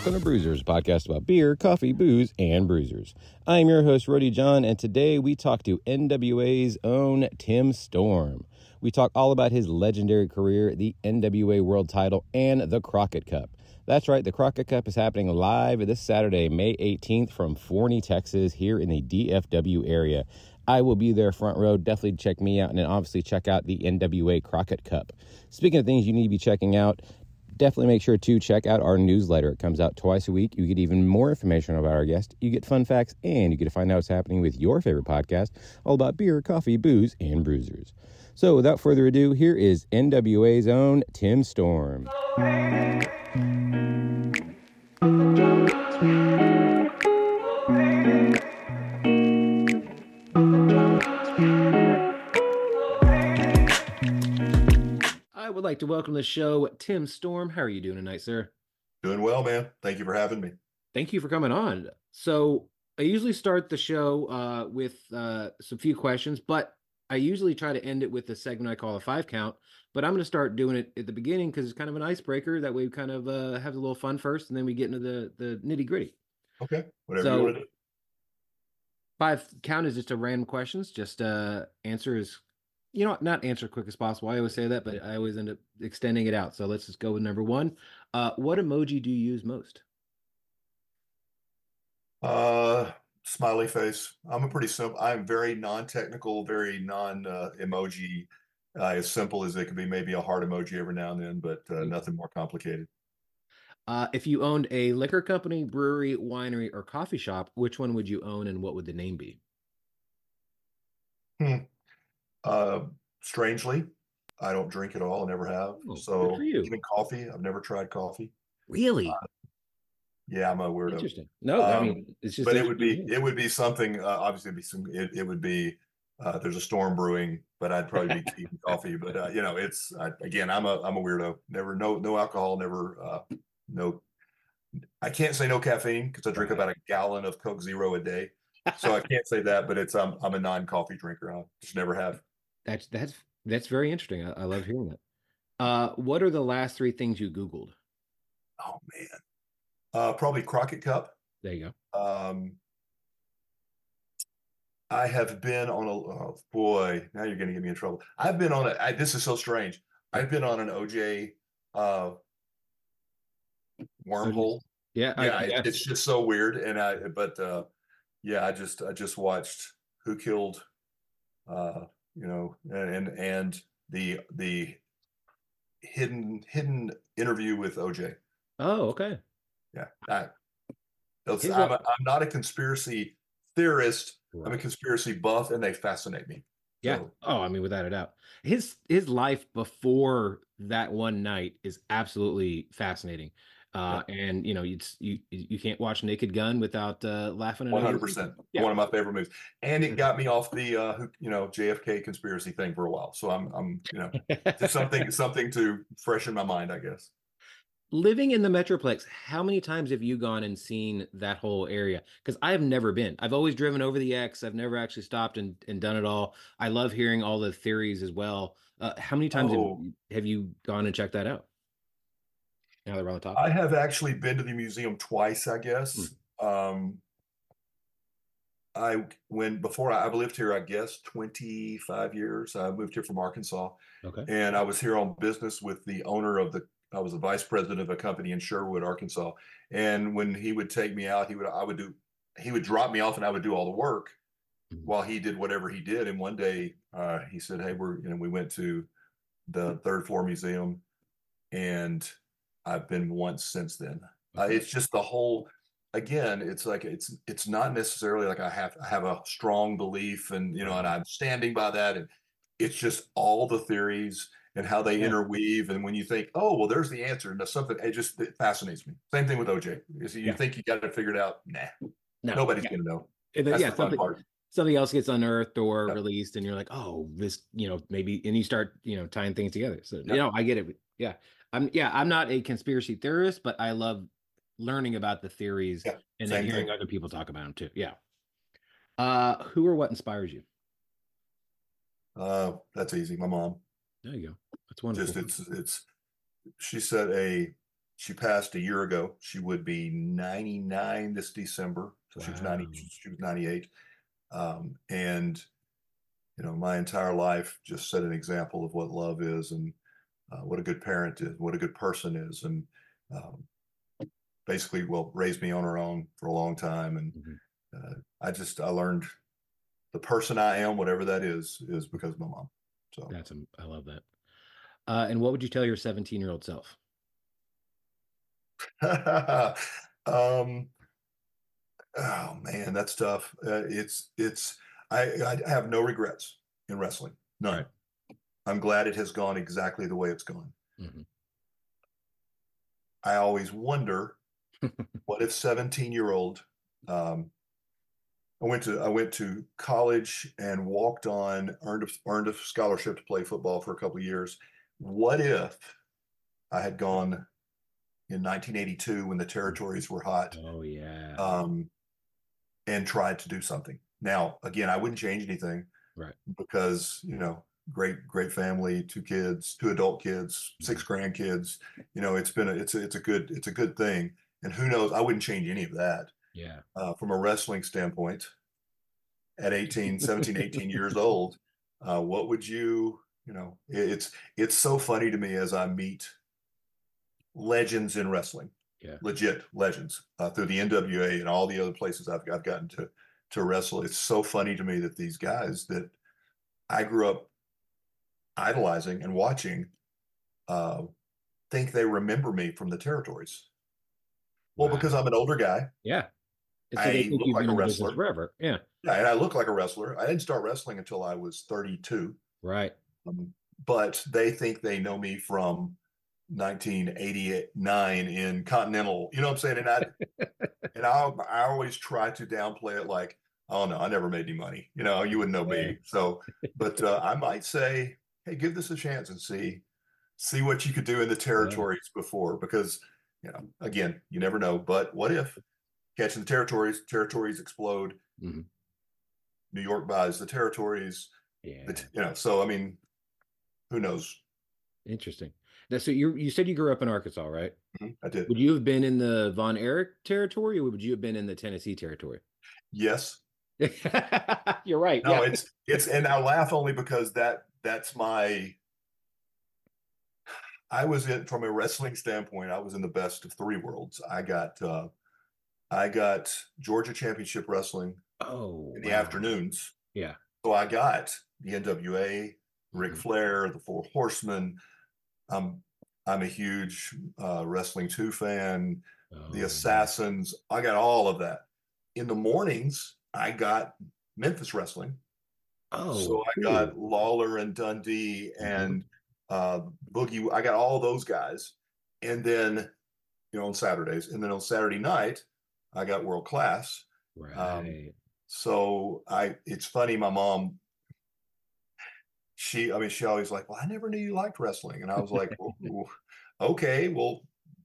welcome to Brewsers, a podcast about beer, coffee, booze, and bruisers. I'm your host, Rody John, and today we talk to NWA's own Tim Storm. We talk all about his legendary career, the NWA World Title, and the Crockett Cup. That's right, the Crockett Cup is happening live this Saturday, May 18th from Forney, Texas, here in the DFW area. I will be there front row. Definitely check me out, and then obviously check out the NWA Crockett Cup. Speaking of things you need to be checking out, definitely make sure to check out our newsletter. It comes out twice a week. You get even more information about our guest. You get fun facts, and you get to find out what's happening with your favorite podcast, all about beer, coffee, booze, and bruisers. So without further ado, here is NWA's own Tim Storm. I would like to welcome to the show Tim Storm. How are you doing tonight, sir? Doing well, man. Thank you for having me. Thank you for coming on. So I usually start the show with some few questions, but I usually try to end it with a segment I call a 5 count. But I'm going to start doing it at the beginning because it's kind of an icebreaker. That way we kind of have a little fun first, and then we get into the nitty gritty. Okay, whatever you want to do. 5 count is just a random questions. Just answer as, not answer quick as possible. I always say that, but I always end up extending it out. So let's just go with number 1. What emoji do you use most? Smiley face. I'm very non-technical, very non-emoji, as simple as it could be. Maybe a heart emoji every now and then, but nothing more complicated. If you owned a liquor company, brewery, winery, or coffee shop, which one would you own and what would the name be? Strangely, I don't drink at all. I never have. Oh, so good for you. even coffee, I've never tried coffee. Really? Yeah, I'm a weirdo. Interesting. No, I mean, it's just. But it would be something. Obviously, it would be. There's a storm brewing, but I'd probably be tea and coffee. But again, I'm a weirdo. Never, no alcohol. Never, no. I can't say no caffeine because I drink about a gallon of Coke Zero a day, so I can't say that. But I'm a non-coffee drinker. I just never have. That's very interesting. I love hearing that. What are the last 3 things you Googled? Oh man. Probably Crockett Cup. There you go. I have been on oh boy, now you're going to get me in trouble. I've been on this is so strange. I've been on an OJ wormhole. Yeah. It's just so weird. And I just watched Who Killed, and the hidden interview with OJ. Oh, okay. Yeah, I'm not a conspiracy theorist. Right. I'm a conspiracy buff, and they fascinate me. Yeah. So. Oh, I mean, without a doubt, his life before that one night is absolutely fascinating. And you can't watch Naked Gun without laughing at 100%. Yeah. One of my favorite movies, and it got me off the JFK conspiracy thing for a while. So I'm just something to freshen my mind, I guess. Living in the Metroplex, how many times have you gone and seen that whole area? Because I have never been. I've always driven over the X. I've never actually stopped and done it all. I love hearing all the theories as well. How many times have you gone and checked that out? Now that we're on the topic. I have actually been to the museum twice, I guess. I've lived here, I guess, 25 years. I moved here from Arkansas. Okay. And I was here on business with the owner of I was the vice president of a company in Sherwood, Arkansas. And when he would take me out, he would drop me off and I would do all the work while he did whatever he did. And one day he said, hey, we went to the 3rd floor museum, and I've been once since then. It's just the whole, again, it's like, it's not necessarily like I have a strong belief and I'm standing by that. And it's just all the theories and how they interweave. And when you think, oh, well, there's the answer, and it fascinates me. Same thing with OJ. You think you got it figured out? Nah, nobody's going to know. That's the fun part. Something else gets unearthed or released, and you're like, oh, this, maybe, and you start, tying things together. So, I get it. Yeah. I'm not a conspiracy theorist, but I love learning about the theories and then hearing other people talk about them too. Yeah. Who or what inspires you? That's easy. My mom. There you go. That's wonderful. She set a She passed a year ago. She would be 99 this December. So she was 90, Wow. she was 98. And my entire life just set an example of what love is and what a good parent is, what a good person is, and um, basically, well, raised me on her own for a long time. And Mhm. I learned the person I am, whatever that is because of my mom. So, I love that. And what would you tell your 17-year-old self? um, oh man, that's tough. I have no regrets in wrestling, Right. none. I'm glad it has gone exactly the way it's gone. Hmm. I always wonder, what if 17-year-old, um, I went to college and walked on, earned a scholarship to play football for a couple of years. What if I had gone in 1982 when the territories were hot, Oh, yeah. um, and tried to do something? Now, again, I wouldn't change anything Right. because, great family, two kids, two adult kids, Hmm. six grandkids. It's a good thing. And who knows? I wouldn't change any of that. Yeah. From a wrestling standpoint, at 18, 17, 18 years old, what would it's so funny to me as I meet legends in wrestling, Yeah. legit legends, through the NWA and all the other places I've gotten to wrestle. It's so funny to me that these guys that I grew up idolizing and watching uh, think they remember me from the territories. Well, Wow. because I'm an older guy, Yeah. And so they I think look you've like been a in the business wrestler. forever. Yeah. Yeah, and I look like a wrestler. I didn't start wrestling until I was 32. Right. Um, but they think they know me from 1989 in Continental. You know what I'm saying? And I always try to downplay it, like, oh no, I never made any money. You wouldn't know Yeah. me. So, but I might say, hey, give this a chance and see what you could do in the Yeah. territories before, because again, you never know. But what if catching the territories explode? Hmm. New York buys the territories. Yeah. So I mean, who knows? Interesting. So you said you grew up in Arkansas, right? I did. Would you have been in the Von Erich territory, or would you have been in the Tennessee territory? Yes. You're right. No, Yeah. and I laugh only because that's my I was in from a wrestling standpoint, I was in the best of three worlds. I got Georgia Championship Wrestling Oh, in the wow. afternoons. Yeah. So I got the NWA, Ric Hmm. Flair, the Four Horsemen. I'm I'm a huge Wrestling 2 fan, the Oh, yeah. Assassins. I got all of that. In the mornings, I got Memphis Wrestling. Oh, So I cool. got Lawler and Dundee Hmm. and Boogie. I got all those guys. And then, on Saturdays. And then on Saturday night, I got World Class. Um, Right. it's funny, my mom, she always like, well, I never knew you liked wrestling. And I was like, well, okay, well,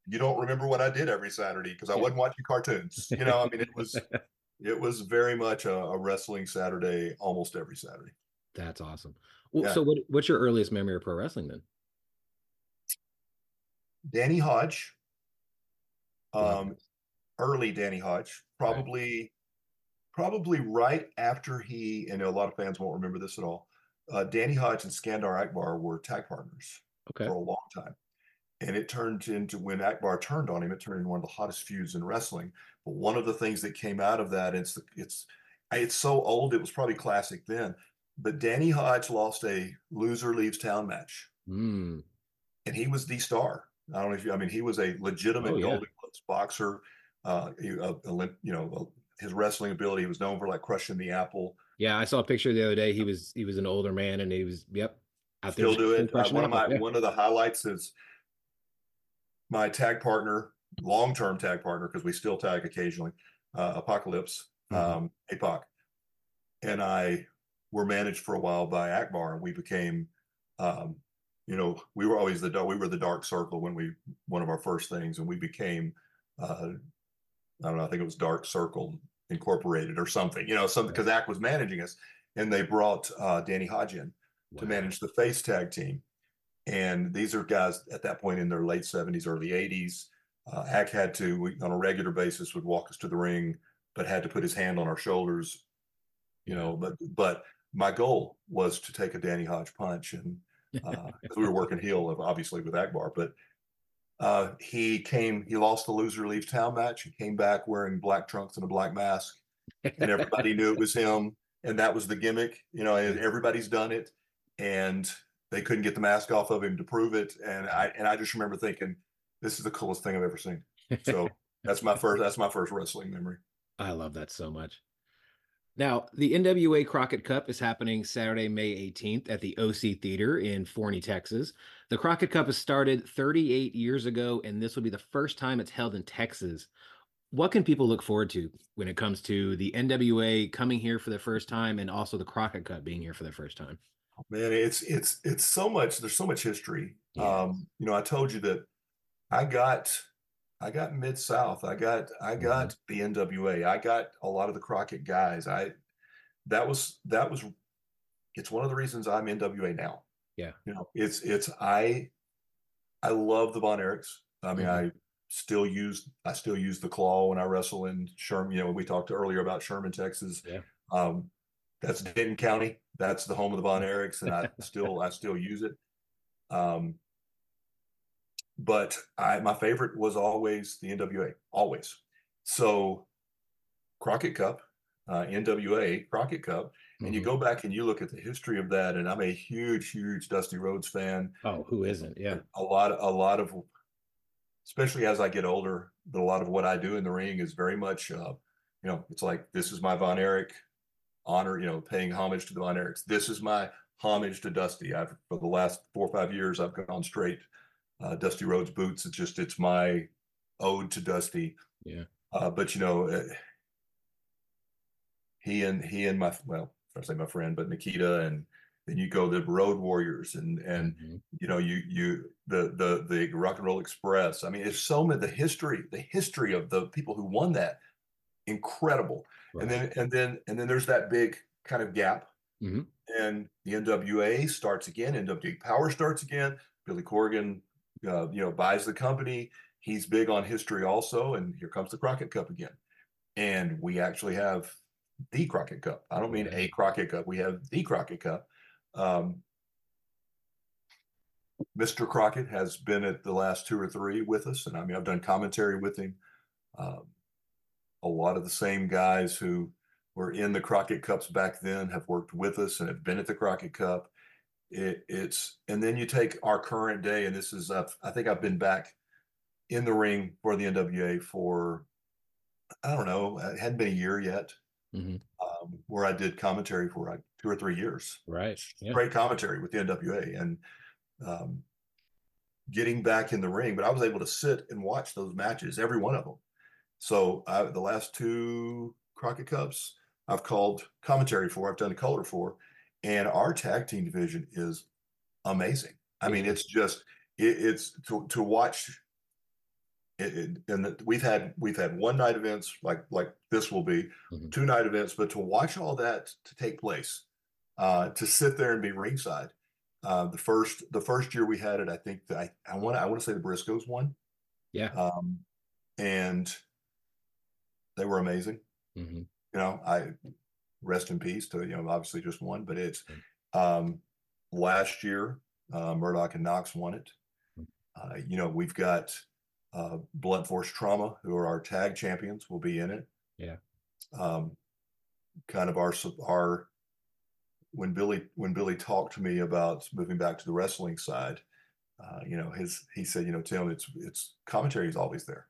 you don't remember what I did every Saturday because I Yeah. wasn't watching cartoons. I mean, it was very much a wrestling Saturday almost every Saturday. That's awesome. Well, Yeah. so what's your earliest memory of pro wrestling then? Danny Hodge, Love um, it. early Danny Hodge, Right. probably right after and a lot of fans won't remember this at all. Danny Hodge and Skandar Akbar were tag partners Okay. for a long time. And it turned into, when Akbar turned on him, it turned into one of the hottest feuds in wrestling. But one of the things that came out of that, it's so old, it was probably classic then. But Danny Hodge lost a loser leaves town match, Mm. and he was the star. I don't know if I mean, he was a Oh, legitimate yeah. Golden Gloves boxer. His wrestling ability, he was known for like crushing the apple. Yeah, I saw a picture the other day. He was an older man and he was, yep, out there Still just do it. crushing apples. Yeah. One of the highlights is my tag partner, long term tag partner, because we still tag occasionally, Apocalypse, Hmm. APOC, and I were managed for a while by Akbar, and we became, we were always we were the Dark Circle when one of our first things, and we became, I don't know, I think it was Dark Circle Incorporated or something, something, Right. because Ak was managing us, and they brought Danny Hodge in to Wow. manage the face tag team. And these are guys at that point in their late 70s, early 80s. Hack had to, on a regular basis, would walk us to the ring, but had to put his hand on our shoulders, you know. But my goal was to take a Danny Hodge punch, and because we were working heel, obviously with Akbar, but he lost the loser leaves town match. He came back wearing black trunks and a black mask, and everybody knew it was him, and that was the gimmick. You know, everybody's done it, and they couldn't get the mask off of him to prove it. And I just remember thinking, this is the coolest thing I've ever seen. So that's my first wrestling memory. I love that so much. Now, the NWA Crockett Cup is happening Saturday, May 18th at the OC Theater in Forney, Texas. The Crockett Cup has started 38 years ago, and this will be the first time it's held in Texas. What can people look forward to when it comes to the NWA coming here for the first time and also the Crockett Cup being here for the first time? Man, it's so much. There's so much history. Yeah. You know, I told you that I got Mid South. I got the NWA. I got a lot of the Crockett guys. That was it's one of the reasons I'm NWA now. Yeah. You know, I love the Von Erichs. I mean, I still use the claw when I wrestle in Sherman. You know, we talked earlier about Sherman, Texas. Yeah. That's Denton County. That's the home of the Von Erichs, and I still use it. But my favorite was always the NWA, always. So Crockett Cup, NWA Crockett Cup, and you go back and you look at the history of that, and I'm a huge, huge Dusty Rhodes fan. Oh, who isn't? Yeah. A lot of, especially as I get older, a lot of what I do in the ring is very much, you know, it's like, this is my Von Erich honor, you know, paying homage to the Von Erichs. This is my homage to Dusty. For the last 4 or 5 years, I've gone straight Dusty Rhodes boots. It's my ode to Dusty. Yeah. But you know, he and my, well, I say my friend, but Nikita, and then you go the Road Warriors, and you know, the Rock and Roll Express. I mean, it's so many, the history of the people who won that, incredible. Right. And then there's that big kind of gap, and the NWA starts again. NWA Power starts again. Billy Corgan, you know, buys the company. He's big on history also, and here comes the Crockett Cup again. And we actually have the Crockett Cup. I don't mean a Crockett Cup. We have the Crockett Cup. Mr. Crockett has been at the last 2 or 3 with us, and I mean, I've done commentary with him. A lot of the same guys who were in the Crockett Cups back then have worked with us and have been at the Crockett Cup. And then you take our current day, and this is, I think I've been back in the ring for the NWA for, I don't know, it hadn't been a year yet, where I did commentary for like 2 or 3 years. Right. Yeah. Great commentary with the NWA, and getting back in the ring, but I was able to sit and watch those matches, every one of them. So the last 2 Crockett Cups I've called commentary for, I've done color for, and our tag team division is amazing. I mean, it's just, it's to watch it, and we've had one night events like this will be 2 night events, but to watch all that to take place, to sit there and be ringside. The first year we had it, I think that I want to say the Briscoes won. Yeah. And they were amazing. You know, I rest in peace to, you know, obviously just one, but it's last year, Murdoch and Knox won it. You know, we've got Blunt Force Trauma, who are our tag champions, will be in it. Yeah. Kind of our when Billy talked to me about moving back to the wrestling side, you know, he said, you know, Tim, it's commentary is always there.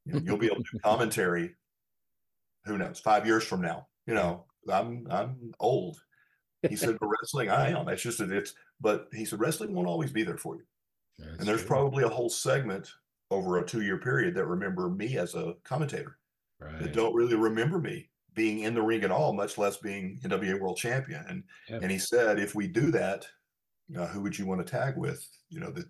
You know, you'll be able to do commentary. Who knows? 5 years from now, you know, I'm old. He said, for wrestling, I am. It's just but he said, wrestling won't always be there for you. That's and there's true. Probably a whole segment over a 2-year period that remember me as a commentator, that don't really remember me being in the ring at all, much less being NWA World Champion. And he said, if we do that, who would you want to tag with? You know, that